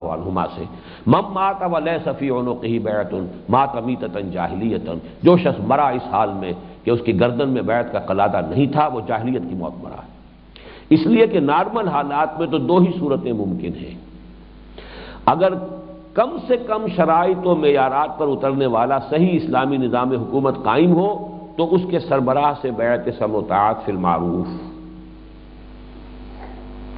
عنہما سے من مات ولیس فی عنقہ بیعۃ مات میتۃ جاہلیۃ، جو شخص مرا اس حال میں کہ اس کی گردن میں بیعت کا قلادہ نہیں تھا وہ جاہلیت کی موت مرا ہے۔ اس لیے کہ نارمل حالات میں تو دو ہی صورتیں ممکن ہیں، اگر کم سے کم شرائط و معیارات پر اترنے والا صحیح اسلامی نظام حکومت قائم ہو تو اس کے سربراہ سے بیعت سمع و طاعت فی المعروف،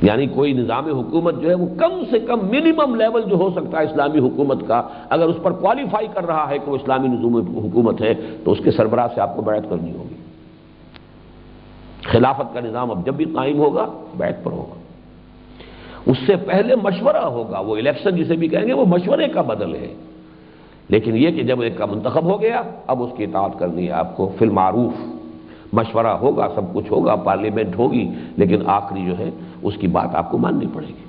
یعنی کوئی نظام حکومت جو ہے وہ کم سے کم منیمم لیول جو ہو سکتا ہے اسلامی حکومت کا، اگر اس پر کوالیفائی کر رہا ہے کہ وہ اسلامی نظام حکومت ہے تو اس کے سربراہ سے آپ کو بیعت کرنی ہوگی۔ خلافت کا نظام اب جب بھی قائم ہوگا بیعت پر ہوگا، اس سے پہلے مشورہ ہوگا، وہ الیکشن جسے بھی کہیں گے وہ مشورے کا بدل ہے، لیکن یہ کہ جب ایک کا منتخب ہو گیا اب اس کی اطاعت کرنی ہے آپ کو فی المعروف، مشورہ ہوگا، سب کچھ ہوگا، پارلیمنٹ ہوگی، لیکن آخری جو ہے اس کی بات آپ کو ماننی پڑے گی۔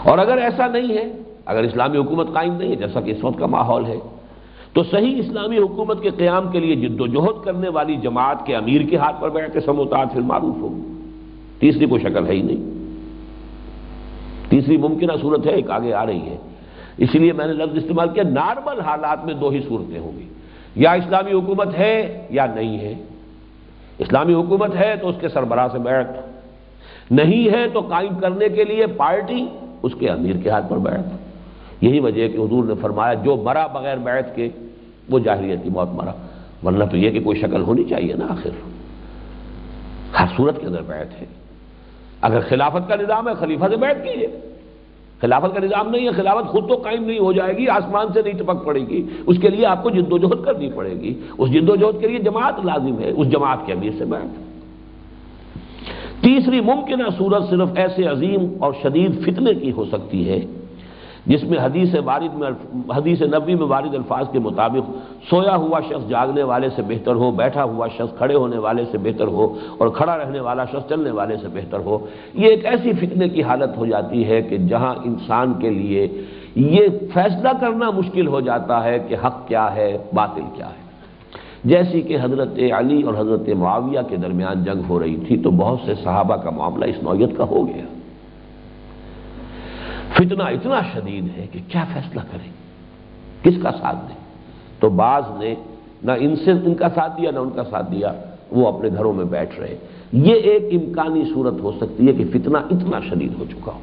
اور اگر ایسا نہیں ہے، اگر اسلامی حکومت قائم نہیں ہے جیسا کہ اس وقت کا ماحول ہے، تو صحیح اسلامی حکومت کے قیام کے لیے جد و جہد کرنے والی جماعت کے امیر کے ہاتھ پر بیعت سمع و طاعت فی المعروف ہوگی، تیسری کوئی شکل ہے ہی نہیں۔ تیسری ممکنہ صورت ہے ایک آگے آ رہی ہے، اسی لیے میں نے لفظ استعمال کیا نارمل حالات میں دو ہی صورتیں ہوں گی، یا اسلامی حکومت ہے یا نہیں ہے۔ اسلامی حکومت ہے تو اس کے سربراہ سے بیعت، نہیں ہے تو قائم کرنے کے لیے پارٹی اس کے امیر کے ہاتھ پر بیعت۔ یہی وجہ ہے کہ حضور نے فرمایا جو مرا بغیر بیعت کے وہ جاہلیت کی موت مرا، ورنہ تو یہ کہ کوئی شکل ہونی چاہیے نا، آخر ہر صورت کے اندر بیعت ہے۔ اگر خلافت کا نظام ہے خلیفہ سے بیعت کیجیے، خلافت کا نظام نہیں ہے، خلافت خود تو قائم نہیں ہو جائے گی، آسمان سے نہیں ٹپک پڑے گی، اس کے لیے آپ کو جد و جہد کرنی پڑے گی، اس جد و جہد کے لیے جماعت لازم ہے، اس جماعت کے امیر سے بیعت۔ تیسری ممکنہ صورت صرف ایسے عظیم اور شدید فتنے کی ہو سکتی ہے جس میں حدیث نبوی میں وارد الفاظ کے مطابق سویا ہوا شخص جاگنے والے سے بہتر ہو، بیٹھا ہوا شخص کھڑے ہونے والے سے بہتر ہو، اور کھڑا رہنے والا شخص چلنے والے سے بہتر ہو۔ یہ ایک ایسی فتنے کی حالت ہو جاتی ہے کہ جہاں انسان کے لیے یہ فیصلہ کرنا مشکل ہو جاتا ہے کہ حق کیا ہے باطل کیا ہے۔ جیسی کہ حضرت علی اور حضرت معاویہ کے درمیان جنگ ہو رہی تھی تو بہت سے صحابہ کا معاملہ اس نوعیت کا ہو گیا، فتنہ اتنا شدید ہے کہ کیا فیصلہ کریں، کس کا ساتھ دیں۔ تو بعض نے نہ ان کا ساتھ دیا نہ ان کا ساتھ دیا، وہ اپنے گھروں میں بیٹھ رہے۔ یہ ایک امکانی صورت ہو سکتی ہے کہ فتنہ اتنا شدید ہو چکا ہو،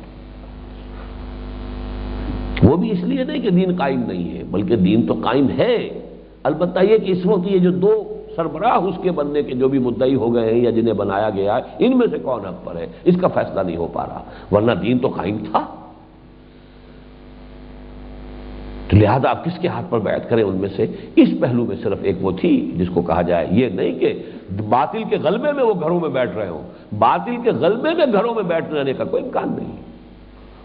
وہ بھی اس لیے نہیں کہ دین قائم نہیں ہے، بلکہ دین تو قائم ہے، البتہ یہ کہ اس وقت یہ جو دو سربراہ اس کے بننے کے جو بھی مدعی ہو گئے ہیں یا جنہیں بنایا گیا ہے، ان میں سے کون حق پر ہے اس کا فیصلہ نہیں ہو پا رہا، ورنہ دین تو قائم تھا۔ تو لہذا آپ کس کے ہاتھ پر بیعت کریں ان میں سے؟ اس پہلو میں صرف ایک وہ تھی جس کو کہا جائے، یہ نہیں کہ باطل کے غلبے میں وہ گھروں میں بیٹھ رہے ہوں، باطل کے غلبے میں گھروں میں بیٹھ رہنے کا کوئی امکان نہیں،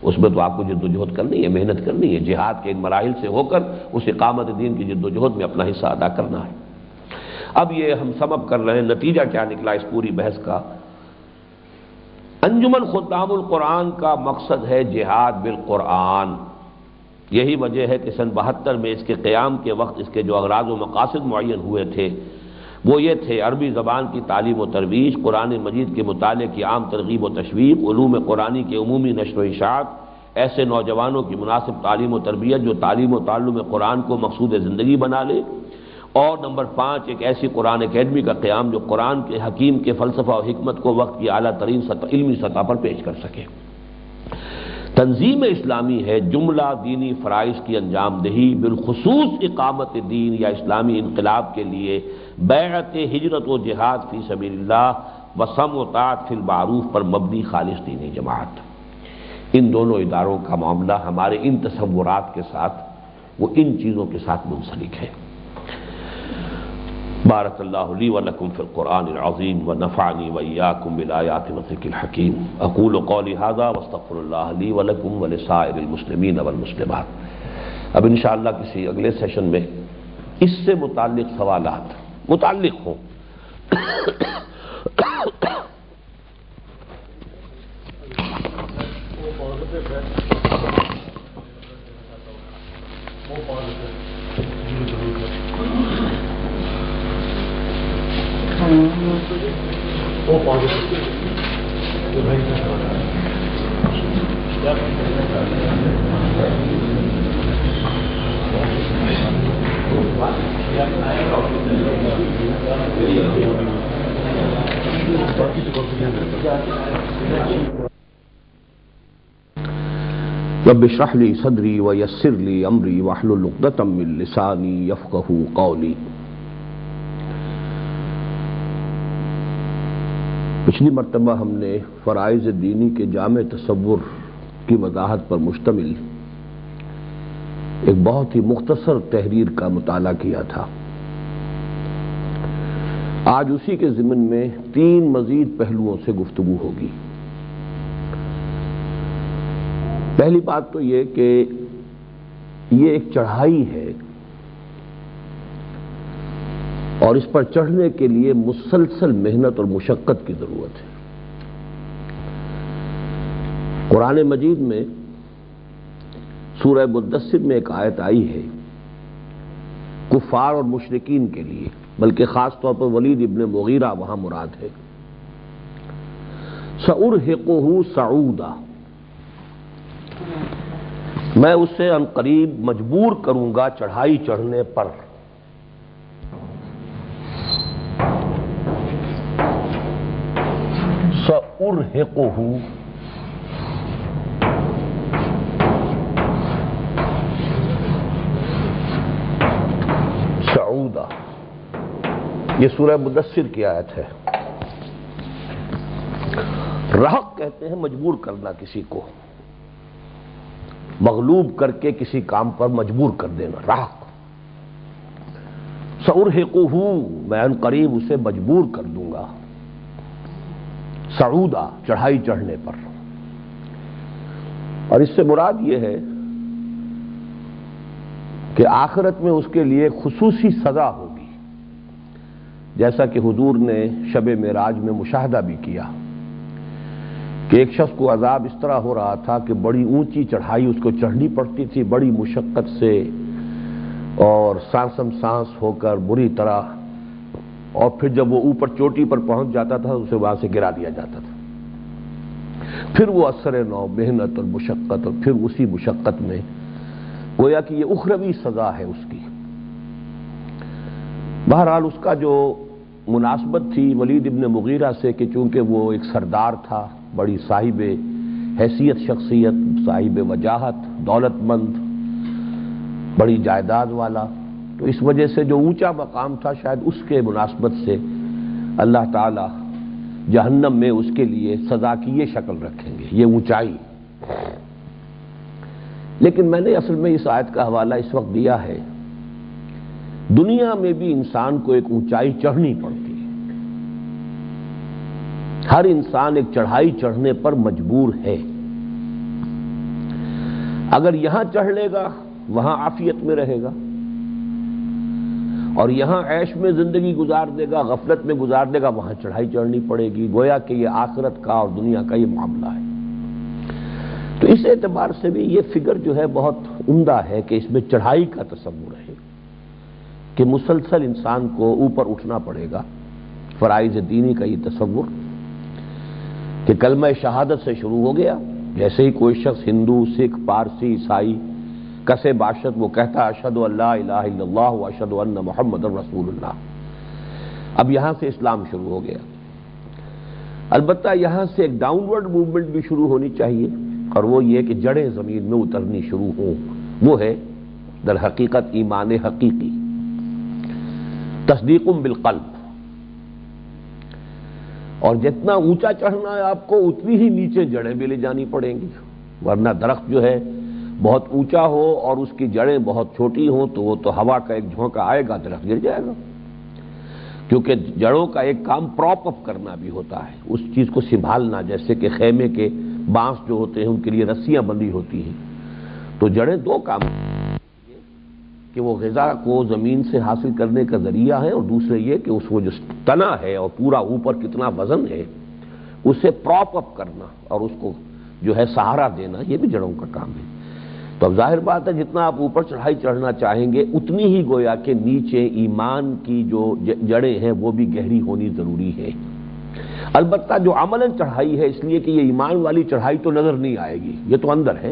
اس میں تو آپ کو جد و جہد کرنی ہے، محنت کرنی ہے، جہاد کے ان مراحل سے ہو کر اس اقامت دین کی جد و جہد میں اپنا حصہ ادا کرنا ہے۔ اب یہ ہم سم اپ کر رہے ہیں، نتیجہ کیا نکلا اس پوری بحث کا؟ انجمن خدام القرآن کا مقصد ہے جہاد بالقرآن۔ یہی وجہ ہے کہ سن 72 میں اس کے قیام کے وقت اس کے جو اغراض و مقاصد معین ہوئے تھے وہ یہ تھے: عربی زبان کی تعلیم و ترویج، قرآن مجید کے مطالعے کی عام ترغیب و تشویق، علوم قرآنی کے عمومی نشر و اشاعت، ایسے نوجوانوں کی مناسب تعلیم و تربیت جو تعلیم و تعلم قرآن کو مقصود زندگی بنا لے، اور نمبر 5 ایک ایسی قرآن اکیڈمی کا قیام جو قرآن کے حکیم کے فلسفہ و حکمت کو وقت کی اعلیٰ ترین علمی سطح پر پیش کر سکے۔ تنظیم اسلامی ہے جملہ دینی فرائض کی انجام دہی، بالخصوص اقامت دین یا اسلامی انقلاب کے لیے بیعت ہجرت و جہاد فی سبیل اللہ و سمع و طاعت فی المعروف پر مبنی خالص دینی جماعت۔ ان دونوں اداروں کا معاملہ ہمارے ان تصورات کے ساتھ وہ ان چیزوں کے ساتھ منسلک ہے۔ بارک اللہ لی و لکم فی القرآن العظیم و نفعنی و ایاکم بالآیات والذکر الحکیم۔ اقول قولی ھذا واستغفر اللہ لی و لکم ولسائر المسلمین والمسلمات۔ اب انشاءاللہ کسی اگلے سیشن میں اس سے متعلق سوالات متعلق ہوں وہ رب اشرح لی صدری ویسر لی امری واحلل عقدۃ من لسانی یفقہوا قولی۔ پچھلی مرتبہ ہم نے فرائض دینی کے جامع تصور کی وضاحت پر مشتمل ایک بہت ہی مختصر تحریر کا مطالعہ کیا تھا۔ آج اسی کے ضمن میں 3 مزید پہلوؤں سے گفتگو ہوگی۔ پہلی بات تو یہ کہ یہ ایک چڑھائی ہے اور اس پر چڑھنے کے لیے مسلسل محنت اور مشقت کی ضرورت ہے۔ قرآن مجید میں سورہ مدثر میں ایک آیت آئی ہے کفار اور مشرکین کے لیے، بلکہ خاص طور پر ولید ابن مغیرہ وہاں مراد ہے۔ سأرہقہ صعودا، میں اسے عنقریب مجبور کروں گا چڑھائی چڑھنے پر۔ سأرہقہ، صعودا، یہ سورہ مدثر کی آیت ہے۔ رہق کہتے ہیں مجبور کرنا کسی کو، مغلوب کر کے کسی کام پر مجبور کر دینا، رہق۔ سأرہقہ، میں عنقریب اسے مجبور کر دوں گا، صعودا، چڑھائی چڑھنے پر۔ اور اس سے مراد یہ ہے کہ آخرت میں اس کے لیے خصوصی سزا ہوگی، جیسا کہ حضور نے شب معراج میں مشاہدہ بھی کیا کہ ایک شخص کو عذاب اس طرح ہو رہا تھا کہ بڑی اونچی چڑھائی اس کو چڑھنی پڑتی تھی، بڑی مشقت سے اور سانسم سانس ہو کر بری طرح، اور پھر جب وہ اوپر چوٹی پر پہنچ جاتا تھا اسے وہاں سے گرا دیا جاتا تھا۔ پھر وہ اثر نو، محنت اور مشقت، اور پھر اسی مشقت میں گویا کہ یہ اخروی سزا ہے اس کی۔ بہرحال اس کا جو مناسبت تھی ولید ابن مغیرہ سے کہ چونکہ وہ ایک سردار تھا، بڑی صاحب حیثیت شخصیت، صاحب وجاہت، دولت مند، بڑی جائیداد والا، تو اس وجہ سے جو اونچا مقام تھا شاید اس کے مناسبت سے اللہ تعالی جہنم میں اس کے لیے سزا کی یہ شکل رکھیں گے، یہ اونچائی۔ لیکن میں نے اصل میں اس آیت کا حوالہ اس وقت دیا ہے، دنیا میں بھی انسان کو ایک اونچائی چڑھنی پڑتی ہے، ہر انسان ایک چڑھائی چڑھنے پر مجبور ہے۔ اگر یہاں چڑھ لے گا وہاں عافیت میں رہے گا، اور یہاں عیش میں زندگی گزار دے گا، غفلت میں گزار دے گا، وہاں چڑھائی چڑھنی پڑے گی۔ گویا کہ یہ آخرت کا اور دنیا کا یہ معاملہ ہے۔ تو اس اعتبار سے بھی یہ فگر جو ہے بہت عمدہ ہے کہ اس میں چڑھائی کا تصور ہے کہ مسلسل انسان کو اوپر اٹھنا پڑے گا۔ فرائض دینی کا یہ تصور کہ کلمہ شہادت سے شروع ہو گیا، جیسے ہی کوئی شخص ہندو، سکھ، پارسی، عیسائی کسے باشد وہ کہتا اشہد ان لا الہ الا اللہ و اشہد ان محمد رسول اللہ، اب یہاں سے اسلام شروع ہو گیا۔ البتہ یہاں سے ایک ڈاؤن ورڈ موومنٹ بھی شروع ہونی چاہیے، اور وہ یہ کہ جڑیں زمین میں اترنی شروع ہوں، وہ ہے در حقیقت ایمان حقیقی، تصدیق بالقلب۔ اور جتنا اونچا چڑھنا ہے آپ کو اتنی ہی نیچے جڑیں بھی لے جانی پڑیں گی، ورنہ درخت جو ہے بہت اونچا ہو اور اس کی جڑیں بہت چھوٹی ہوں تو وہ تو ہوا کا ایک جھونکا آئے گا درخت گر جائے گا، کیونکہ جڑوں کا ایک کام پراپ اپ کرنا بھی ہوتا ہے، اس چیز کو سنبھالنا، جیسے کہ خیمے کے بانس جو ہوتے ہیں ان کے لیے رسیاں بندھی ہوتی ہیں، تو جڑیں 2 کام کہ وہ غذا کو زمین سے حاصل کرنے کا ذریعہ ہے، اور دوسرے یہ کہ اس وہ جو تنا ہے اور پورا اوپر کتنا وزن ہے اسے پراپ اپ کرنا اور اس کو جو ہے سہارا دینا، یہ بھی جڑوں کا کام ہے۔ تو اب ظاہر بات ہے جتنا آپ اوپر چڑھائی چڑھنا چاہیں گے اتنی ہی گویا کہ نیچے ایمان کی جو جڑیں ہیں وہ بھی گہری ہونی ضروری ہے۔ البتہ جو عملاً چڑھائی ہے، اس لیے کہ یہ ایمان والی چڑھائی تو نظر نہیں آئے گی، یہ تو اندر ہے،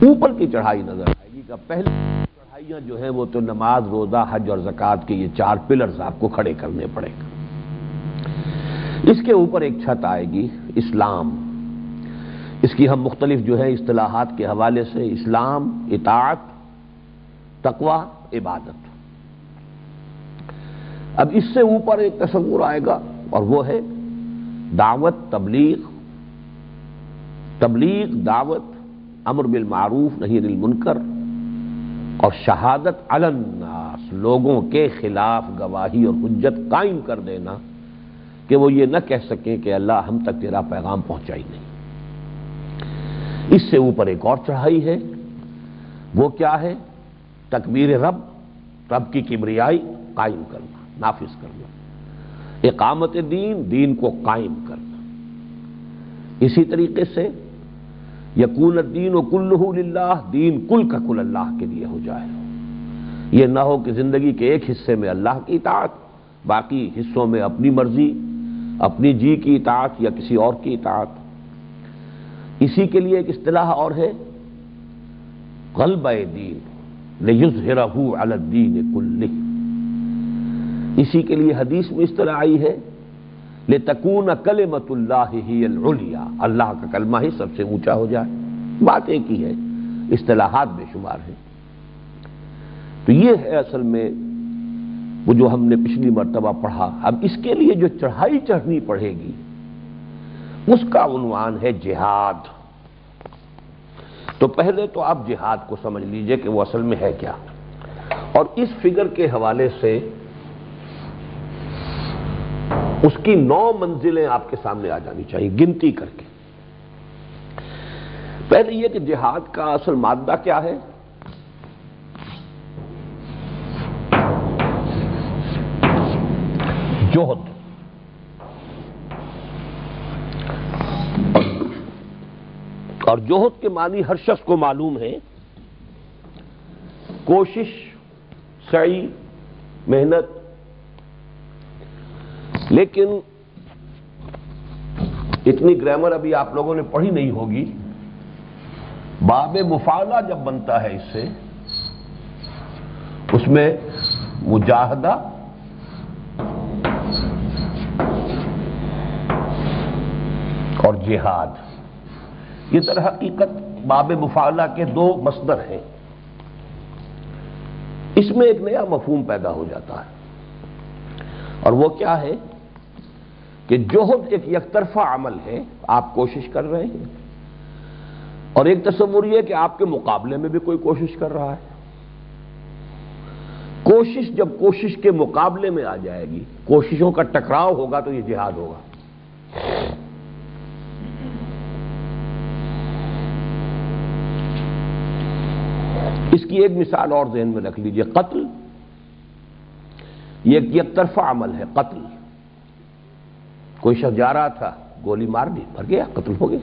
اوپر کی چڑھائی نظر آئے گی۔ کہ پہلے چڑھائیاں جو ہیں وہ تو نماز، روزہ، حج اور زکوٰۃ کے یہ 4 پلرز آپ کو کھڑے کرنے پڑیں گے۔ اس کے اوپر ایک چھت آئے گی، اسلام۔ اس کی ہم مختلف جو ہے اصطلاحات کے حوالے سے اسلام، اطاعت، تقوی، عبادت۔ اب اس سے اوپر ایک تصور آئے گا اور وہ ہے دعوت، تبلیغ، دعوت، امر بالمعروف نہی عن المنکر، اور شہادت علی الناس، لوگوں کے خلاف گواہی اور حجت قائم کر دینا کہ وہ یہ نہ کہہ سکیں کہ اللہ ہم تک تیرا پیغام پہنچا ہی نہیں۔ اس سے اوپر ایک اور چڑھائی ہے، وہ کیا ہے؟ تکبیر رب کی کبریائی قائم کرنا، نافذ کرنا، اقامت دین کو قائم کرنا۔ اسی طریقے سے یکون الدین کلہ للہ، دین کل کا کل اللہ کے لیے ہو جائے۔ یہ نہ ہو کہ زندگی کے ایک حصے میں اللہ کی اطاعت، باقی حصوں میں اپنی مرضی، اپنی جی کی اطاعت یا کسی اور کی اطاعت۔ اسی کے لیے ایک اصطلاح اور ہے غلبہ دین، لیظہرہ علی الدین کلہ۔ اسی کے لیے حدیث میں اصطلاح آئی ہے لتکون کلمۃ اللہ ہی العلیٰ، اللہ کا کلمہ ہی سب سے اونچا ہو جائے۔ بات ایک ہی ہے، اصطلاحات بے شمار ہیں۔ تو یہ ہے اصل میں وہ جو ہم نے پچھلی مرتبہ پڑھا۔ اب اس کے لیے جو چڑھائی چڑھنی پڑے گی اس کا عنوان ہے جہاد۔ تو پہلے تو آپ جہاد کو سمجھ لیجئے کہ وہ اصل میں ہے کیا، اور اس فگر کے حوالے سے اس کی 9 منزلیں آپ کے سامنے آ جانی چاہیے گنتی کر کے۔ پہلے یہ کہ جہاد کا اصل مادہ کیا ہے؟ جوہد۔ اور جوہد کے معنی ہر شخص کو معلوم ہے، کوشش، سعی، محنت۔ لیکن اتنی گرامر ابھی آپ لوگوں نے پڑھی نہیں ہوگی۔ باب مفاعلہ جب بنتا ہے اس سے، اس میں مجاہدہ اور جہاد، یہ در حقیقت باب مفاعلہ کے 2 مصدر ہیں۔ اس میں ایک نیا مفہوم پیدا ہو جاتا ہے، اور وہ کیا ہے کہ جوہد ایک یک طرفہ عمل ہے، آپ کوشش کر رہے ہیں، اور ایک تصور یہ کہ آپ کے مقابلے میں بھی کوئی کوشش کر رہا ہے۔ کوشش جب کوشش کے مقابلے میں آ جائے گی، کوششوں کا ٹکراؤ ہوگا تو یہ جہاد ہوگا۔ اس کی ایک مثال اور ذہن میں رکھ لیجئے، قتل، یہ ایک یک طرفہ عمل ہے۔ قتل، کوئی شخص جا رہا تھا، گولی مار دی، مر گیا، قتل ہو گیا۔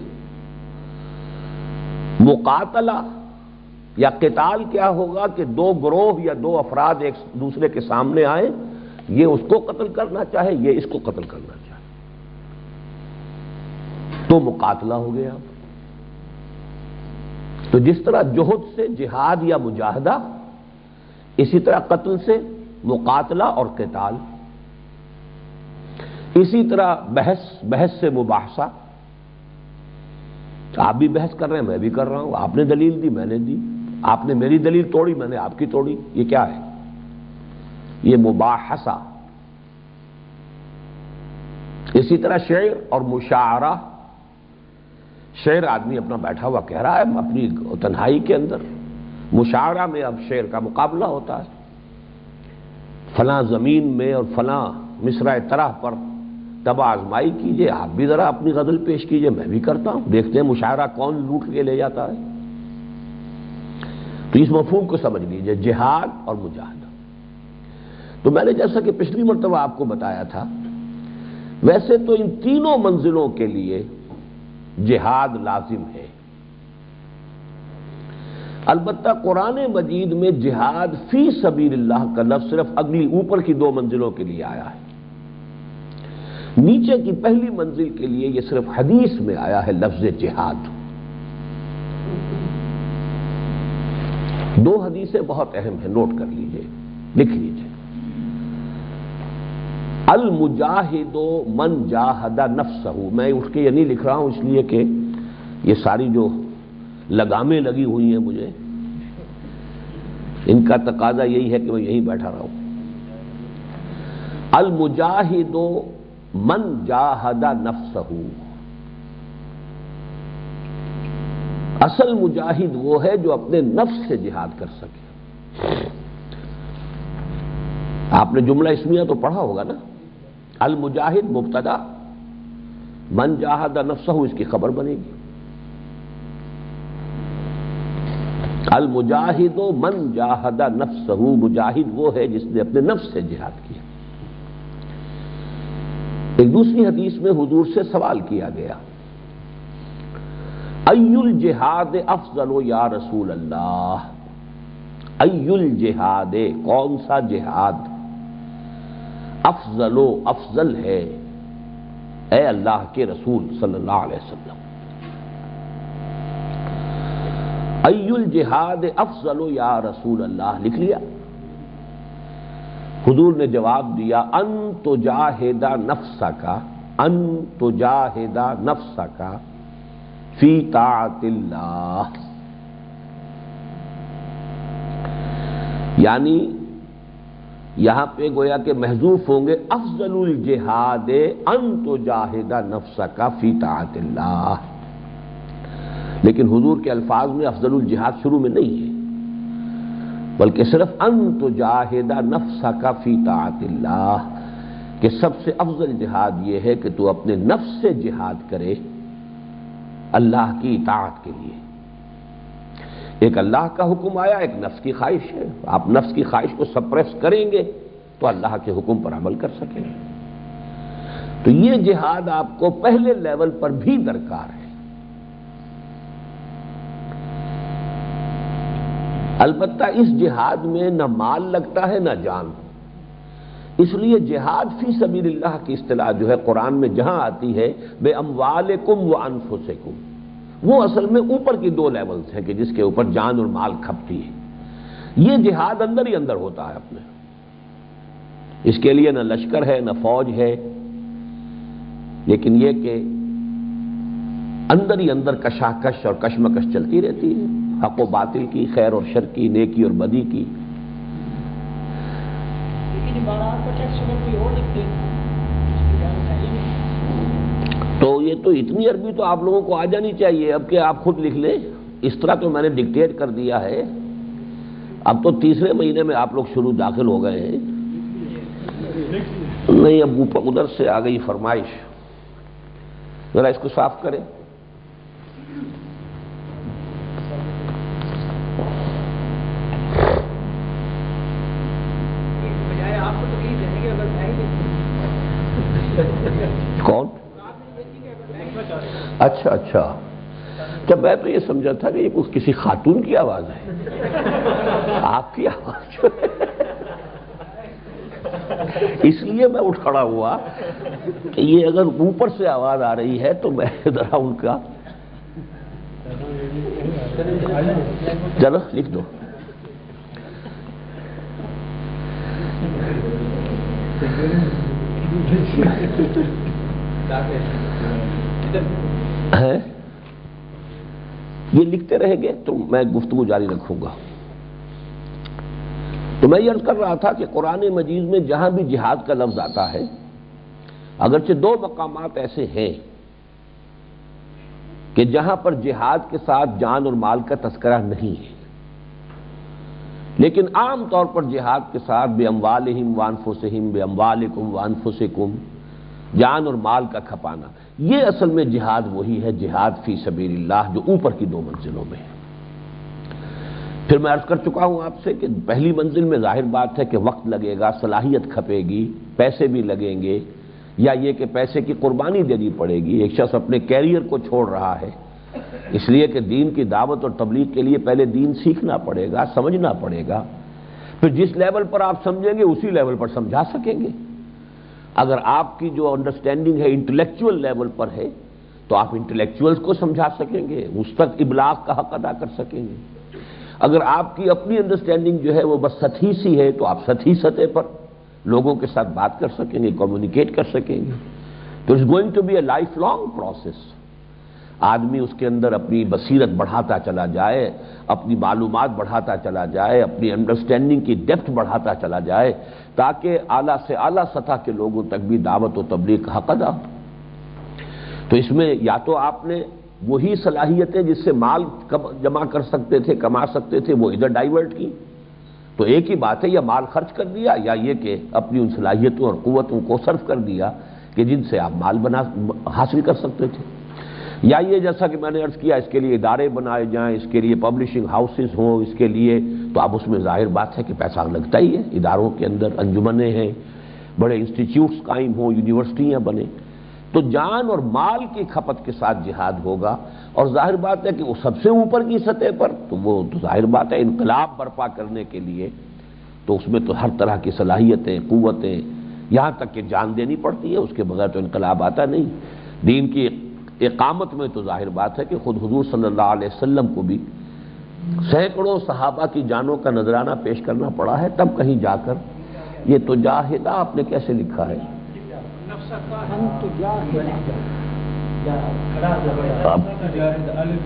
مقاتلہ یا قتال کیا ہوگا کہ 2 گروہ یا 2 افراد ایک دوسرے کے سامنے آئے، یہ اس کو قتل کرنا چاہے، یہ اس کو قتل کرنا چاہے، تو مقاتلہ ہو گیا۔ تو جس طرح جوہد سے جہاد یا مجاہدہ، اسی طرح قتل سے مقاتلہ اور قتال، اسی طرح بحث سے مباحثہ۔ آپ بھی بحث کر رہے ہیں، میں بھی کر رہا ہوں، آپ نے دلیل دی، میں نے دی، آپ نے میری دلیل توڑی، میں نے آپ کی توڑی، یہ کیا ہے؟ یہ مباحثہ۔ اسی طرح شعر اور مشاعرہ، شعر آدمی اپنا بیٹھا ہوا کہہ رہا ہے اپنی تنہائی کے اندر، مشاعرہ میں اب شعر کا مقابلہ ہوتا ہے، فلاں زمین میں اور فلاں مصرع طرح پر طبع آزمائی کیجئے، آپ بھی ذرا اپنی غزل پیش کیجئے، میں بھی کرتا ہوں، دیکھتے ہیں مشاعرہ کون لوٹ کے لے جاتا ہے۔ تو اس مفہوم کو سمجھ لیجئے، جہاد اور مجاہدہ۔ تو میں نے جیسا کہ پچھلی مرتبہ آپ کو بتایا تھا، ویسے تو ان تینوں منزلوں کے لیے جہاد لازم ہے۔ البتہ قرآن مجید میں جہاد فی سبیل اللہ کا لفظ صرف اگلی اوپر کی 2 منزلوں کے لیے آیا ہے۔ نیچے کی پہلی منزل کے لیے یہ صرف حدیث میں آیا ہے لفظ جہاد۔ دو حدیثیں بہت اہم ہیں، نوٹ کر لیجئے، لکھ لیجئے۔ المجاہد من جاہد نفسہ، میں اٹھ کے یہ نہیں لکھ رہا ہوں اس لیے کہ یہ ساری جو لگامیں لگی ہوئی ہیں مجھے، ان کا تقاضا یہی ہے کہ میں یہیں بیٹھا رہا ہوں۔ المجاہد من جاہد نفسہ، اصل مجاہد وہ ہے جو اپنے نفس سے جہاد کر سکے۔ آپ نے جملہ اسمیہ تو پڑھا ہوگا نا، المجاہد مبتدا، من جاہد نفسہ اس کی خبر بنے گی۔ المجاہد من جاہد نفسہ، مجاہد وہ ہے جس نے اپنے نفس سے جہاد کیا۔ ایک دوسری حدیث میں حضور سے سوال کیا گیا، ای الجہاد افضل یا رسول اللہ، ای الجہاد، کون سا جہاد، افضل ہے اے اللہ کے رسول صلی اللہ علیہ وسلم، ای الجہاد افضل یا رسول اللہ، لکھ لیا؟ حضور نے جواب دیا، ان تجاہد نفسک، ان تجاہد نفسک فی طاعت اللہ، یعنی یہاں پہ گویا کہ محذوف ہوں گے افضل الجہاد ان تجاہد نفسک فی طاعت اللہ، لیکن حضور کے الفاظ میں افضل الجہاد شروع میں نہیں ہے، بلکہ صرف ان تجاہد نفسک فی طاعت اللہ، کہ سب سے افضل جہاد یہ ہے کہ تو اپنے نفس سے جہاد کرے اللہ کی اطاعت کے لیے۔ ایک اللہ کا حکم آیا، ایک نفس کی خواہش ہے، آپ نفس کی خواہش کو سپریس کریں گے تو اللہ کے حکم پر عمل کر سکیں گے۔ تو یہ جہاد آپ کو پہلے لیول پر بھی درکار ہے۔ البتہ اس جہاد میں نہ مال لگتا ہے نہ جان، اس لیے جہاد فی سبیل اللہ کی اصطلاح جو ہے قرآن میں جہاں آتی ہے بے اموالکم و انفسکم، وہ اصل میں اوپر کی دو لیولز ہیں کہ جس کے اوپر جان اور مال کھپتی ہے۔ یہ جہاد اندر ہی اندر ہوتا ہے اپنے، اس کے لیے نہ لشکر ہے نہ فوج ہے، لیکن یہ کہ اندر ہی اندر کشاکش اور کشمکش چلتی رہتی ہے، حق و باطل کی، خیر اور شر کی، نیکی اور بدی کی۔ تو یہ تو اتنی عربی تو آپ لوگوں کو آ جانی چاہیے اب کہ آپ خود لکھ لیں، اس طرح تو میں نے ڈکٹیٹ کر دیا ہے۔ اب تو تیسرے مہینے میں آپ لوگ شروع داخل ہو گئے ہیں، نہیں اب اوپر ادھر سے آ گئی فرمائش، ذرا اس کو صاف کریں۔ کون؟ اچھا اچھا، جب میں تو یہ سمجھا تھا کہ یہ کسی خاتون کی آواز ہے، آپ کی آواز جو ہے، اس لیے میں اٹھ کھڑا ہوا کہ یہ اگر اوپر سے آواز آ رہی ہے تو میں ذرا ان کا، چلو لکھ دو۔ ہے یہ لکھتے رہیں گے تو میں گفتگو جاری رکھوں گا۔ تو میں یہ عرض کر رہا تھا کہ قرآن مجید میں جہاں بھی جہاد کا لفظ آتا ہے، اگرچہ دو مقامات ایسے ہیں کہ جہاں پر جہاد کے ساتھ جان اور مال کا تذکرہ نہیں ہے، لیکن عام طور پر جہاد کے ساتھ بے اموالہم وانفسہم، بے اموالکم وانفسکم، جان اور مال کا کھپانا، یہ اصل میں جہاد وہی ہے، جہاد فی سبیل اللہ جو اوپر کی دو منزلوں میں ہے۔ پھر میں عرض کر چکا ہوں آپ سے کہ پہلی منزل میں ظاہر بات ہے کہ وقت لگے گا، صلاحیت کھپے گی، پیسے بھی لگیں گے، یا یہ کہ پیسے کی قربانی دینی پڑے گی۔ ایک شخص اپنے کیریئر کو چھوڑ رہا ہے اس لیے کہ دین کی دعوت اور تبلیغ کے لیے پہلے دین سیکھنا پڑے گا، سمجھنا پڑے گا، پھر جس لیول پر آپ سمجھیں گے اسی لیول پر سمجھا سکیں گے۔ اگر آپ کی جو انڈرسٹینڈنگ ہے انٹلیکچول لیول پر ہے تو آپ انٹلیکچوئلز کو سمجھا سکیں گے، اس تک ابلاغ کا حق ادا کر سکیں گے۔ اگر آپ کی اپنی انڈرسٹینڈنگ جو ہے وہ بس سطحی سی ہے تو آپ سطحی سطح پر لوگوں کے ساتھ بات کر سکیں گے، کمیونیکیٹ کر سکیں گے۔ تو it's going to be a lifelong process. آدمی اس کے اندر اپنی بصیرت بڑھاتا چلا جائے، اپنی معلومات بڑھاتا چلا جائے، اپنی انڈرسٹینڈنگ کی ڈیپتھ بڑھاتا چلا جائے، تاکہ اعلیٰ سے اعلیٰ سطح کے لوگوں تک بھی دعوت و تبلیغ کا حق ادا ہو۔ تو اس میں یا تو آپ نے وہی صلاحیتیں جس سے مال جمع کر سکتے تھے، کما سکتے تھے، وہ ادھر ڈائیورٹ کی، تو ایک ہی بات ہے، یا مال خرچ کر دیا یا یہ کہ اپنی ان صلاحیتوں اور قوتوں کو صرف کر دیا کہ جن سے آپ مال حاصل کر سکتے تھے، یا یہ جیسا کہ میں نے عرض کیا اس کے لیے ادارے بنائے جائیں، اس کے لیے پبلشنگ ہاؤسز ہوں، اس کے لیے تو اب اس میں ظاہر بات ہے کہ پیسہ لگتا ہی ہے، اداروں کے اندر انجمنیں ہیں، بڑے انسٹیٹیوٹس قائم ہوں، یونیورسٹیاں بنیں، تو جان اور مال کی کھپت کے ساتھ جہاد ہوگا۔ اور ظاہر بات ہے کہ وہ سب سے اوپر کی سطح پر تو وہ تو ظاہر بات ہے انقلاب برپا کرنے کے لیے تو اس میں تو ہر طرح کی صلاحیتیں، قوتیں، یہاں تک کہ جان دینی پڑتی ہے، اس کے بغیر تو انقلاب آتا نہیں۔ دین کی اقامت میں تو ظاہر بات ہے کہ خود حضور صلی اللہ علیہ وسلم کو بھی سینکڑوں صحابہ کی جانوں کا نذرانہ پیش کرنا پڑا ہے، تب کہیں جا کر یہ تو جاہدہ آپ نے کیسے لکھا ہے؟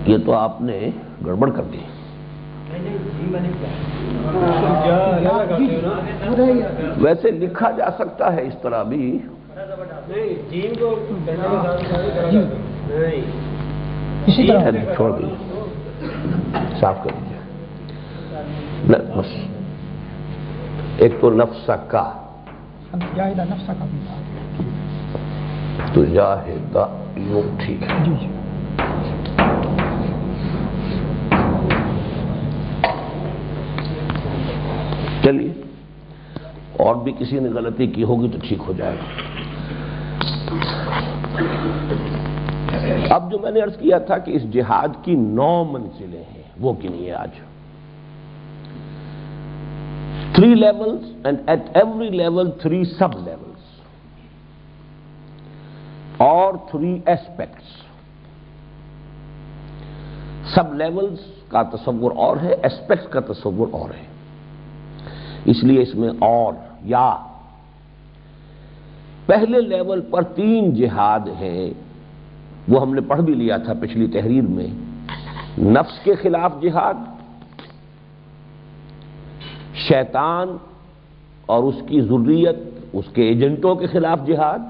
یہ تو آپ نے گڑبڑ کر دی، ویسے لکھا جا سکتا ہے اس طرح بھی، چھوڑ دیجیے، صاف کر دیجیے۔ بس ایک تو نفس کا تو جاہدہ، یوں ٹھیک ہے۔ چلیے، اور بھی کسی نے غلطی کی ہوگی تو ٹھیک ہو جائے گا۔ اب جو میں نے عرض کیا تھا کہ اس جہاد کی 9 منزلیں ہیں، وہ کنی ہے آج؟ 3 levels and at every level 3 sub levels اور 3 aspects۔ سب لیولز کا تصور اور ہے، اسپیکٹس کا تصور اور ہے، اس لیے اس میں اور یا پہلے لیول پر 3 جہاد ہیں، وہ ہم نے پڑھ بھی لیا تھا پچھلی تحریر میں۔ نفس کے خلاف جہاد، شیطان اور اس کی ذریت، اس کے ایجنٹوں کے خلاف جہاد،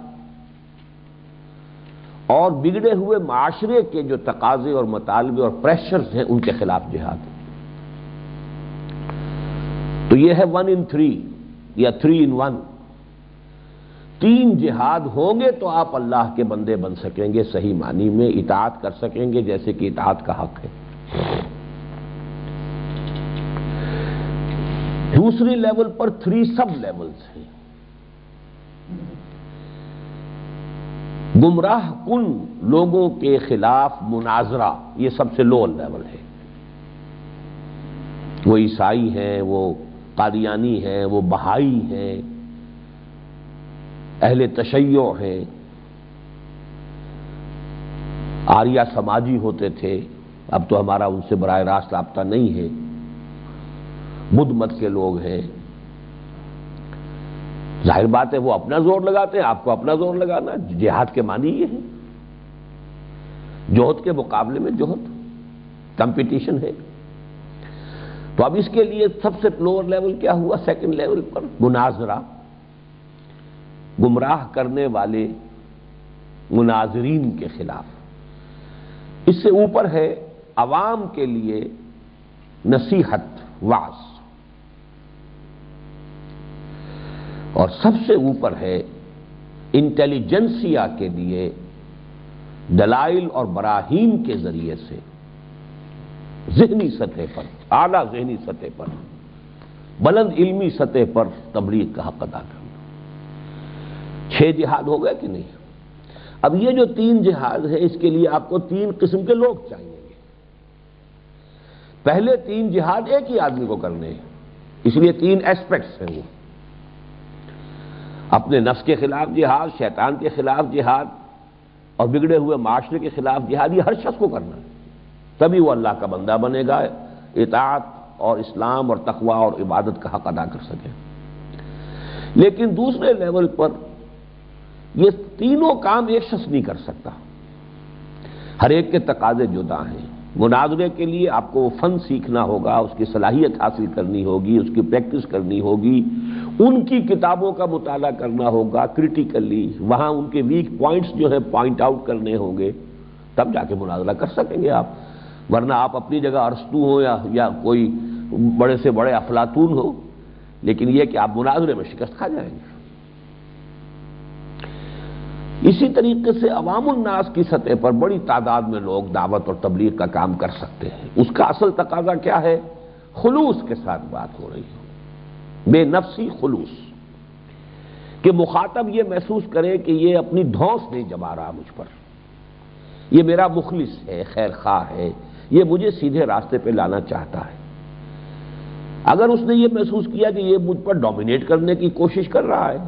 اور بگڑے ہوئے معاشرے کے جو تقاضے اور مطالبے اور پریشرز ہیں ان کے خلاف جہاد۔ تو یہ ہے 1 in 3 یا 3 in 1۔ 3 جہاد ہوں گے تو آپ اللہ کے بندے بن سکیں گے، صحیح معنی میں اطاعت کر سکیں گے جیسے کہ اطاعت کا حق ہے۔ دوسری لیول پر 3 سب لیولز ہیں۔ گمراہ کن لوگوں کے خلاف مناظرہ، یہ سب سے لو لیول ہے۔ وہ عیسائی ہیں، وہ قادیانی ہیں، وہ بہائی ہیں، اہل تشیع ہیں، آریہ سماجی ہوتے تھے، اب تو ہمارا ان سے براہ راست رابطہ نہیں ہے، بدھ مت کے لوگ ہیں۔ ظاہر بات ہے وہ اپنا زور لگاتے ہیں، آپ کو اپنا زور لگانا، جہاد کے معنی یہ ہے، جوہد کے مقابلے میں جوہد، کمپٹیشن ہے۔ تو اب اس کے لیے سب سے لوور لیول کیا ہوا؟ 2nd لیول پر مناظرہ، گمراہ کرنے والے مناظرین کے خلاف۔ اس سے اوپر ہے عوام کے لیے نصیحت، وعظ، اور سب سے اوپر ہے انٹیلیجنسیا کے لیے دلائل اور براہین کے ذریعے سے ذہنی سطح پر، اعلیٰ ذہنی سطح پر، بلند علمی سطح پر تبلیغ کا حق ادا کرنا۔ 6 جہاد ہو گئے کہ نہیں؟ اب یہ جو 3 جہاد ہے اس کے لیے آپ کو 3 قسم کے لوگ چاہیے گے۔ پہلے 3 جہاد ایک ہی آدمی کو کرنے ہیں، اس لیے 3 ایسپیکٹس ہیں وہ۔ اپنے نفس کے خلاف جہاد، شیطان کے خلاف جہاد اور بگڑے ہوئے معاشرے کے خلاف جہاد، یہ ہر شخص کو کرنا ہے، تبھی وہ اللہ کا بندہ بنے گا، اطاعت اور اسلام اور تقوی اور عبادت کا حق ادا کر سکے۔ لیکن دوسرے لیول پر یہ تینوں کام ایک شخص نہیں کر سکتا، ہر ایک کے تقاضے جدا ہیں۔ مناظرے کے لیے آپ کو وہ فن سیکھنا ہوگا، اس کی صلاحیت حاصل کرنی ہوگی، اس کی پریکٹس کرنی ہوگی، ان کی کتابوں کا مطالعہ کرنا ہوگا کریٹیکلی، وہاں ان کے ویک پوائنٹس جو ہے پوائنٹ آؤٹ کرنے ہوں گے، تب جا کے مناظرہ کر سکیں گے آپ، ورنہ آپ اپنی جگہ ارسطو ہو یا کوئی بڑے سے بڑے افلاطون ہو، لیکن یہ کہ آپ مناظرے میں شکست کھا جائیں گے۔ اسی طریقے سے عوام الناس کی سطح پر بڑی تعداد میں لوگ دعوت اور تبلیغ کا کام کر سکتے ہیں۔ اس کا اصل تقاضا کیا ہے؟ خلوص کے ساتھ بات ہو رہی ہو، بے نفسی خلوص، کہ مخاطب یہ محسوس کرے کہ یہ اپنی دھونس نہیں جما رہا مجھ پر، یہ میرا مخلص ہے، خیر خواہ ہے، یہ مجھے سیدھے راستے پہ لانا چاہتا ہے۔ اگر اس نے یہ محسوس کیا کہ یہ مجھ پر ڈومینیٹ کرنے کی کوشش کر رہا ہے،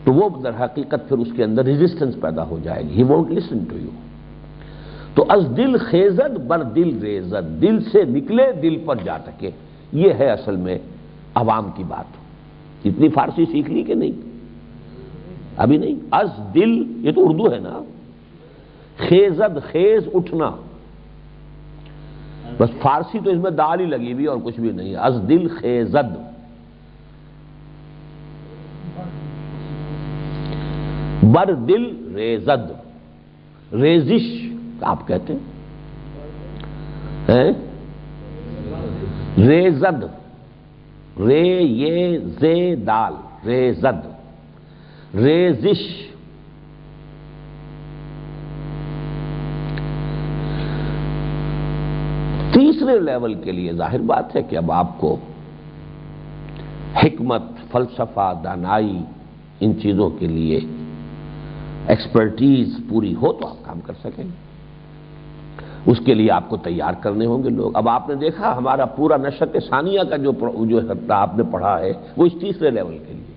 تو وہ در حقیقت پھر اس کے اندر ریزسٹنس پیدا ہو جائے گی، he won't listen to you. تو از دل خیزد بر دل ریزد، دل سے نکلے دل پر جا ٹکے، یہ ہے اصل میں عوام کی بات۔ اتنی فارسی سیکھ لی کہ نہیں؟ ابھی نہیں۔ از دل، یہ تو اردو ہے نا، خیزد، خیز اٹھنا، بس فارسی تو اس میں دال ہی لگی ہوئی اور کچھ بھی نہیں۔ از دل خیزد، بر دل ریزد، ریزش آپ کہتے ہیں، ریزد، رے یہ زے دال، ریزد، ریزش۔ تیسرے لیول کے لیے ظاہر بات ہے کہ اب آپ کو حکمت، فلسفہ، دانائی، ان چیزوں کے لیے ایکسپرٹیز پوری ہو تو آپ کام کر سکیں گے۔ اس کے لیے آپ کو تیار کرنے ہوں گے لوگ۔ اب آپ نے دیکھا ہمارا پورا نشأت ثانیہ کا جو آپ نے پڑھا ہے وہ اس تیسرے لیول کے لیے۔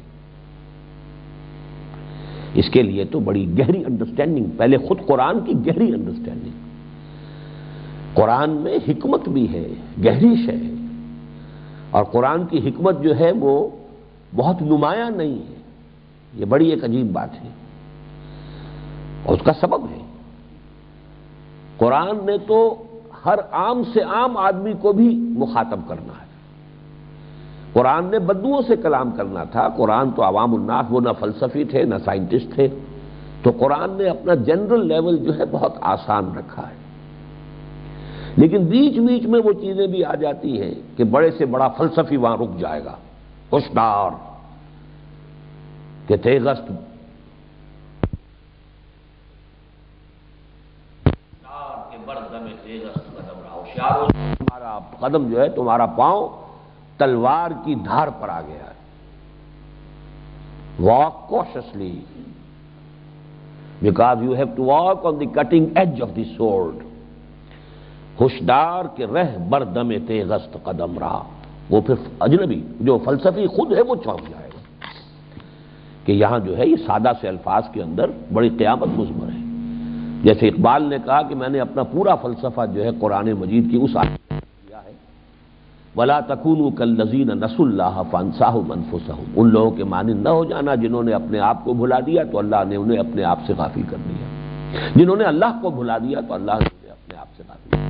اس کے لیے تو بڑی گہری انڈرسٹینڈنگ، پہلے خود قرآن کی گہری انڈرسٹینڈنگ۔ قرآن میں حکمت بھی ہے، گہریش ہے، اور قرآن کی حکمت جو ہے وہ بہت نمایاں نہیں ہے، یہ بڑی ایک عجیب بات ہے، اور اس کا سبب ہے قرآن نے تو ہر عام سے عام آدمی کو بھی مخاطب کرنا ہے۔ قرآن نے بدوؤں سے کلام کرنا تھا، قرآن تو عوام الناس، وہ نہ فلسفی تھے نہ سائنٹسٹ تھے، تو قرآن نے اپنا جنرل لیول جو ہے بہت آسان رکھا ہے۔ لیکن بیچ بیچ میں وہ چیزیں بھی آ جاتی ہیں کہ بڑے سے بڑا فلسفی وہاں رک جائے گا، ہوشیار کہ تیغست تمہارا قدم جو ہے، تمہارا پاؤں تلوار کی دھار پر آ گیا ہے۔ Walk cautiously because you have to walk on the cutting edge of the sword. ہوشیار کہ رہ بر دم تیغست قدم رہا۔ وہ پھر اجنبی جو فلسفی خود ہے وہ چونک جائے گا کہ یہاں جو ہے یہ سادہ سے الفاظ کے اندر بڑی قیامت مضمر ہے۔ جیسے اقبال نے کہا کہ میں نے اپنا پورا فلسفہ جو ہے قرآن مجید کی اس آیت میں کیا ہے، وَلَا تَكُونُوا كَالَّذِينَ نَسُوا اللَّهَ فَأَنسَاهُمْ أَنفُسَهُمْ، ان لوگوں کے مانند نہ ہو جانا جنہوں نے اپنے آپ کو بھلا دیا تو اللہ نے انہیں اپنے آپ سے غافل کر دیا، جنہوں نے اللہ کو بھلا دیا تو اللہ نے انہیں اپنے آپ سے غافل کر دیا۔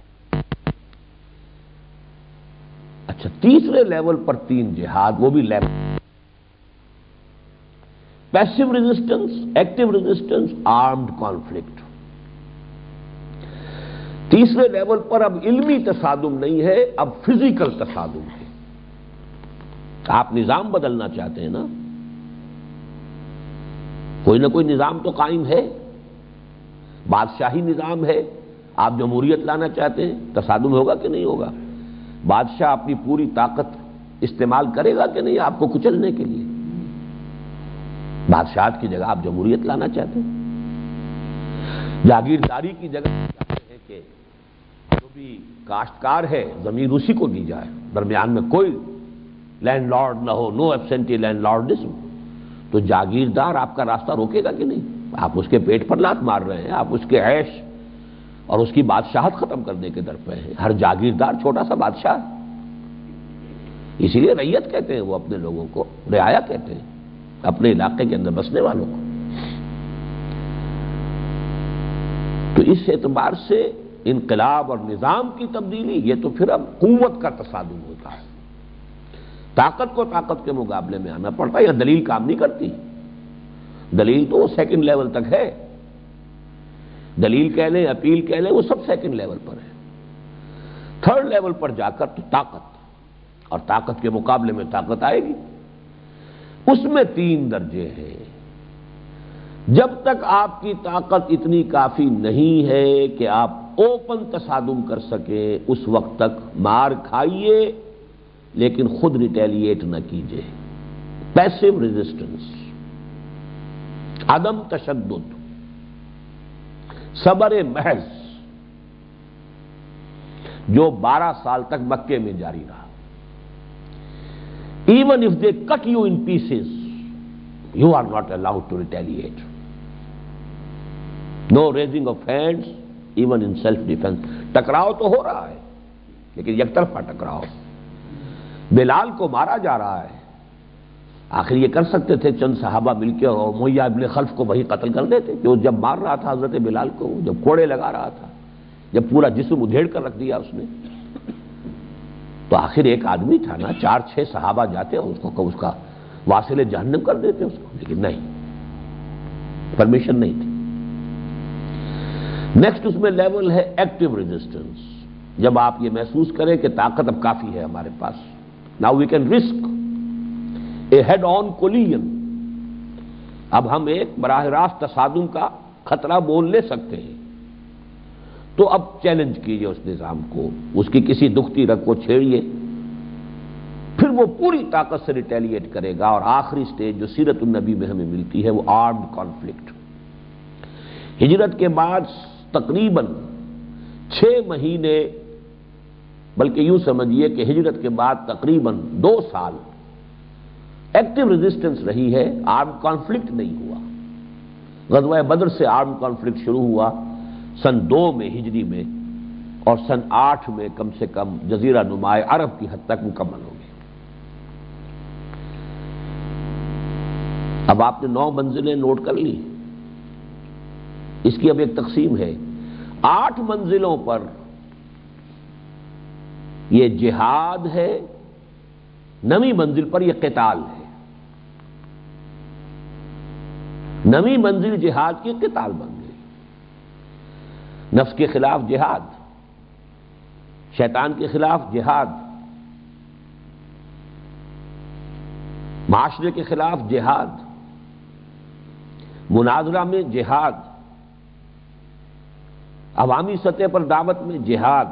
اچھا، تیسرے لیول پر تین جہاد، وہ بھی level, passive resistance, active resistance, armed conflict. تیسرے لیول پر اب علمی تصادم نہیں ہے، اب فزیکل تصادم ہے۔ آپ نظام بدلنا چاہتے ہیں نا، کوئی نہ کوئی نظام تو قائم ہے، بادشاہی نظام ہے، آپ جمہوریت لانا چاہتے ہیں، تصادم ہوگا کہ نہیں ہوگا؟ بادشاہ اپنی پوری طاقت استعمال کرے گا کہ نہیں آپ کو کچلنے کے لیے؟ بادشاہت کی جگہ آپ جمہوریت لانا چاہتے ہیں، جاگیرداری کی جگہ چاہتے ہیں کہ جو بھی کاشتکار ہے زمین اسی کو دی جائے، درمیان میں کوئی لینڈ لارڈ نہ ہو، نو ایبسینٹی لینڈ لارڈزم، تو جاگیردار آپ کا راستہ روکے گا کہ نہیں؟ آپ اس کے پیٹ پر لات مار رہے ہیں، آپ اس کے عیش اور اس کی بادشاہت ختم کرنے کے در پہ ہیں۔ ہر جاگیردار چھوٹا سا بادشاہ ہے، اسی لیے رعیت کہتے ہیں وہ اپنے لوگوں کو، رعایا کہتے ہیں اپنے علاقے کے اندر بسنے والوں کو۔ تو اس اعتبار سے انقلاب اور نظام کی تبدیلی یہ تو پھر اب قوت کا تصادم ہوتا ہے، طاقت کو طاقت کے مقابلے میں آنا پڑتا ہے، یا دلیل کام نہیں کرتی۔ دلیل تو وہ سیکنڈ لیول تک ہے، دلیل کہہ لیں، اپیل کہہ لیں، وہ سب سیکنڈ لیول پر ہے۔ تھرڈ لیول پر جا کر تو طاقت، اور طاقت کے مقابلے میں طاقت آئے گی۔ اس میں 3 درجے ہیں۔ جب تک آپ کی طاقت اتنی کافی نہیں ہے کہ آپ اوپن تصادم کر سکیں، اس وقت تک مار کھائیے لیکن خود ریٹیلیٹ نہ کیجیے۔ پیسو ریزسٹنس، عدم تشدد، صبر محض، جو 12 سال تک مکے میں جاری رہا۔ Even if they cut you in pieces, you are not allowed to retaliate. No raising of hands, even in self-defense. ٹکراؤ تو ہو رہا ہے لیکن یک طرفہ ٹکراؤ۔ بلال کو مارا جا رہا ہے، آخر یہ کر سکتے تھے چند صحابہ مل کے اور امیہ ابن خلف کو وہی قتل کر دیتے، جو جب مار رہا تھا حضرت بلال کو، جب کوڑے لگا رہا تھا، جب پورا جسم ادھیڑ کر رکھ دیا اس نے، تو آخر ایک آدمی تھا نا، 4-6 صحابہ جاتے اور اس کا واصل جہنم کر دیتے اس کو، لیکن نہیں، پرمیشن نہیں تھی۔ نیکسٹ اس میں لیول ہے ایکٹیو ریزسٹنس، جب آپ یہ محسوس کریں کہ طاقت اب کافی ہے ہمارے پاس، now we can risk a head on collision, اب ہم ایک براہ راست تصادم کا خطرہ مول لے سکتے ہیں، تو اب چیلنج کیجئے اس نظام کو، اس کی کسی دکھتی رگ کو چھیڑیے، پھر وہ پوری طاقت سے ریٹیلیٹ کرے گا۔ اور آخری سٹیج جو سیرت النبی میں ہمیں ملتی ہے وہ آرمڈ کانفلکٹ۔ ہجرت کے بعد تقریباً 6 مہینے، بلکہ یوں سمجھیے کہ ہجرت کے بعد تقریباً 2 سال ایکٹیو ریزسٹنس رہی ہے، آرمڈ کانفلکٹ نہیں ہوا۔ غزوہ بدر سے آرمڈ کانفلکٹ شروع ہوا سن 2 میں ہجری میں، اور سن 8 میں کم سے کم جزیرہ نمائے عرب کی حد تک مکمل ہو گئے۔ اب آپ نے 9 منزلیں نوٹ کر لی، اس کی اب ایک تقسیم ہے۔ 8 منزلوں پر یہ جہاد ہے، 9ویں منزل پر یہ قتال ہے۔ 9ویں منزل جہاد کی قتال بن گئی، نفس کے خلاف جہاد، شیطان کے خلاف جہاد، معاشرے کے خلاف جہاد، مناظرہ میں جہاد، عوامی سطح پر دعوت میں جہاد،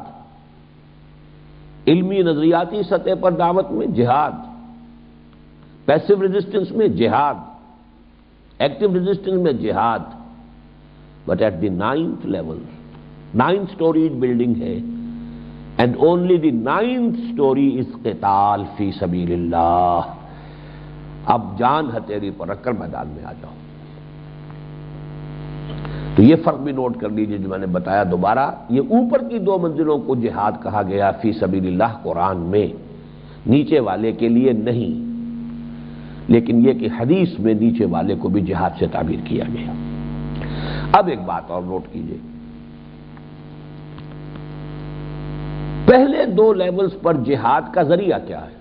علمی نظریاتی سطح پر دعوت میں جہاد، پیسو ریزسٹنس میں جہاد، ایکٹیو ریزسٹنس میں جہاد۔ But at the 9th level, 9 storeyed building ہے، and only the 9th story is قتال فی سبیل اللہ۔ اب جان ہتھیلی پر رکھ کر میدان میں آ جاؤ۔ تو یہ فرق بھی نوٹ کر لیجیے جو میں نے بتایا دوبارہ، یہ اوپر کی 2 منزلوں کو جہاد کہا گیا فی سبیل اللہ قرآن میں، نیچے والے کے لیے نہیں، لیکن یہ کہ حدیث میں نیچے والے کو بھی جہاد سے تعبیر کیا گیا۔ اب ایک بات اور نوٹ کیجیے، پہلے 2 لیولز پر جہاد کا ذریعہ کیا ہے؟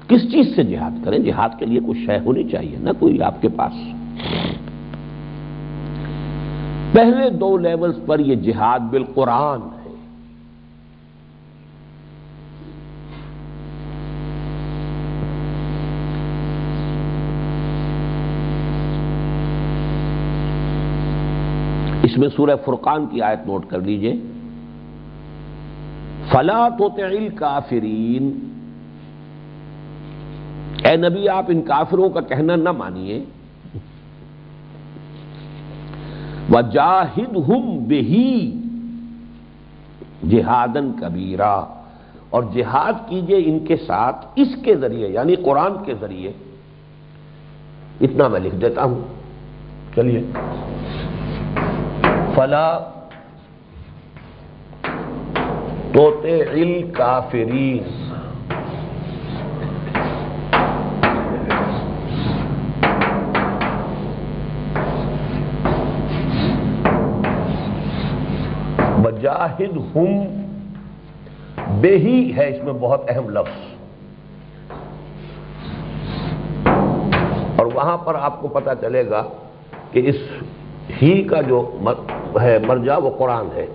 کس چیز سے جہاد کریں؟ جہاد کے لیے کوئی شے ہونی چاہیے نا، کوئی آپ کے پاس۔ پہلے 2 لیولز پر یہ جہاد بالقرآن ہے۔ اس میں سورہ فرقان کی آیت نوٹ کر لیجئے، فَلَا تُطِعِ الْكَافِرِينَ، اے نبی آپ ان کافروں کا کہنا نہ مانیے، وَجَاهِدْهُمْ بِهِ جِهَادًا كَبِيرًا، اور جہاد کیجئے ان کے ساتھ اس کے ذریعے، یعنی قرآن کے ذریعے، اتنا میں لکھ دیتا ہوں. چلیے. فلا تطع الکافرین وجاہدہم بہی ہے اس میں بہت اہم لفظ، اور وہاں پر آپ کو پتہ چلے گا کہ اس ہی کا جو ہے مرجع وہ قرآن ہے.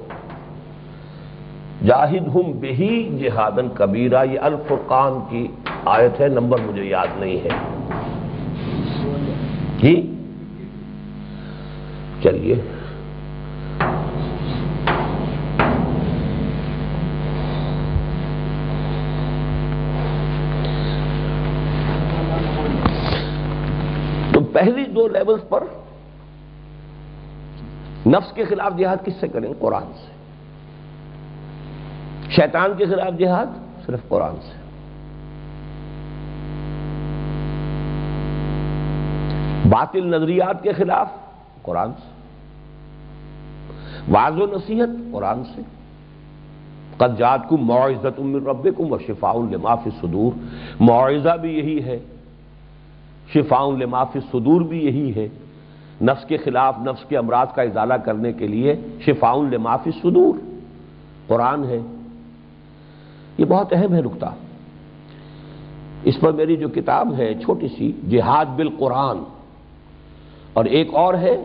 جاہدہم بہی جہادن کبیرہ، یہ الفرقان کی آیت ہے، نمبر مجھے یاد نہیں ہے. جی چلیے. تو پہلی دو لیولز پر نفس کے خلاف جہاد کس سے کریں؟ قرآن سے. شیطان کے خلاف جہاد صرف قرآن سے. باطل نظریات کے خلاف قرآن سے. وعظ و نصیحت قرآن سے. قد جاءتکم موعظۃ من ربکم وشفاء لما فی الصدور، موعظہ بھی یہی ہے، شفاء لما فی الصدور بھی یہی ہے. نفس کے خلاف نفس کے امراض کا ازالہ کرنے کے لیے شفاء لما فی الصدور قرآن ہے. یہ بہت اہم ہے نکتہ. اس پر میری جو کتاب ہے چھوٹی سی، جہاد بالقرآن، اور ایک اور ہے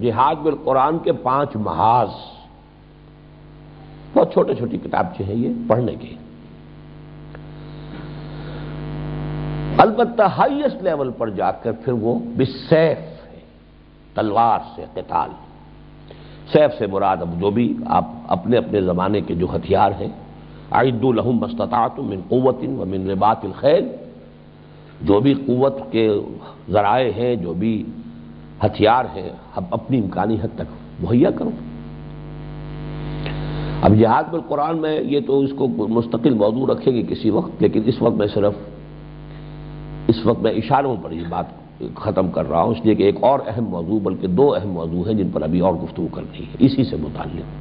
جہاد بالقرآن کے 5 محاذ، بہت چھوٹے چھوٹی کتابچے ہیں یہ پڑھنے کے. البتہ ہائیسٹ لیول پر جا کر پھر وہ بالسیف ہے، تلوار سے قتال. سیف سے مراد اب جو بھی آپ اپنے اپنے زمانے کے جو ہتھیار ہیں، اعدوا لهم ما استطعتم من قوة ومن رباط الخیل، جو بھی قوت کے ذرائع ہیں، جو بھی ہتھیار ہیں، اب اپنی امکانی حد تک مہیا کرو. اب جہاد بالقرآن میں یہ تو اس کو مستقل موضوع رکھے گی کسی وقت، لیکن اس وقت میں اشاروں پر یہ بات ختم کر رہا ہوں، اس لیے کہ ایک اور اہم موضوع، بلکہ 2 اہم موضوع ہیں جن پر ابھی اور گفتگو کرنی ہے اسی سے متعلق.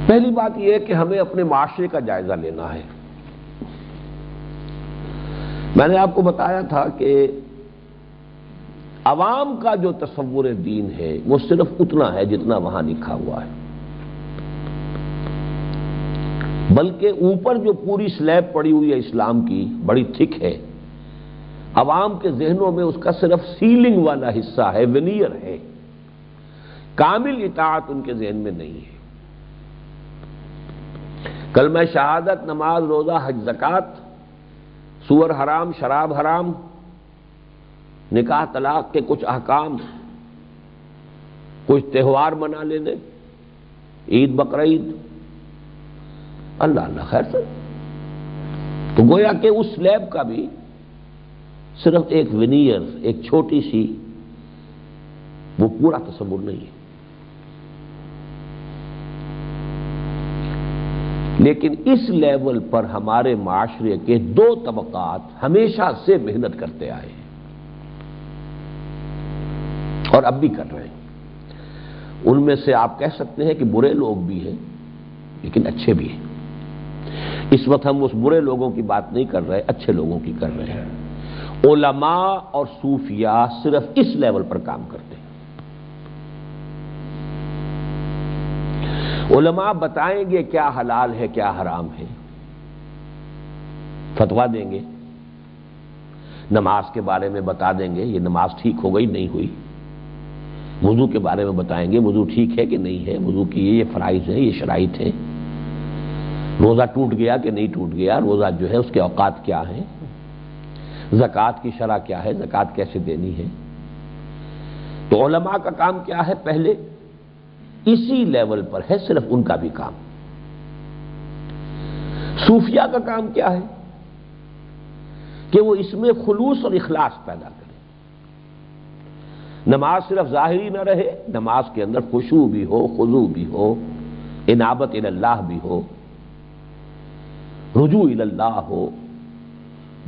پہلی بات یہ ہے کہ ہمیں اپنے معاشرے کا جائزہ لینا ہے. میں نے آپ کو بتایا تھا کہ عوام کا جو تصور دین ہے وہ صرف اتنا ہے جتنا وہاں لکھا ہوا ہے، بلکہ اوپر جو پوری سلیب پڑی ہوئی ہے اسلام کی بڑی تھک ہے، عوام کے ذہنوں میں اس کا صرف سیلنگ والا حصہ ہے، ونیئر ہے. کامل اطاعت ان کے ذہن میں نہیں ہے. کلمہ شہادت، نماز، روزہ، حج، زکوٰۃ، سور حرام، شراب حرام، نکاح طلاق کے کچھ احکام، کچھ تہوار منا لینے، عید بقرعید، اللہ اللہ خیر سے. تو گویا کہ اس سلیب کا بھی صرف ایک ونیئر، ایک چھوٹی سی، وہ پورا تصور نہیں ہے. لیکن اس لیول پر ہمارے معاشرے کے 2 طبقات ہمیشہ سے محنت کرتے آئے ہیں اور اب بھی کر رہے ہیں. ان میں سے آپ کہہ سکتے ہیں کہ برے لوگ بھی ہیں لیکن اچھے بھی ہیں. اس وقت ہم اس برے لوگوں کی بات نہیں کر رہے، اچھے لوگوں کی کر رہے ہیں. علماء اور صوفیاء صرف اس لیول پر کام کرتے ہیں. علماء بتائیں گے کیا حلال ہے کیا حرام ہے، فتویٰ دیں گے. نماز کے بارے میں بتا دیں گے یہ نماز ٹھیک ہو گئی نہیں ہوئی. وضو کے بارے میں بتائیں گے وضو ٹھیک ہے کہ نہیں ہے، وضو کی یہ فرائض ہیں، یہ شرائط ہیں. روزہ ٹوٹ گیا کہ نہیں ٹوٹ گیا، روزہ جو ہے اس کے اوقات کیا ہیں، زکوٰۃ کی شرح کیا ہے، زکوٰۃ کیسے دینی ہے. تو علماء کا کام کیا ہے؟ پہلے اسی لیول پر ہے صرف ان کا بھی کام. صوفیاء کا کام کیا ہے کہ وہ اس میں خلوص اور اخلاص پیدا کرے. نماز صرف ظاہری نہ رہے، نماز کے اندر خشوع بھی ہو، خضوع بھی ہو، انابت الی اللہ بھی ہو، رجوع الی اللہ ہو،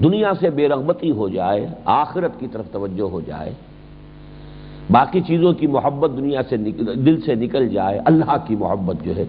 دنیا سے بے رغبتی ہو جائے، آخرت کی طرف توجہ ہو جائے، باقی چیزوں کی محبت دنیا سے دل سے نکل جائے، اللہ کی محبت جو ہے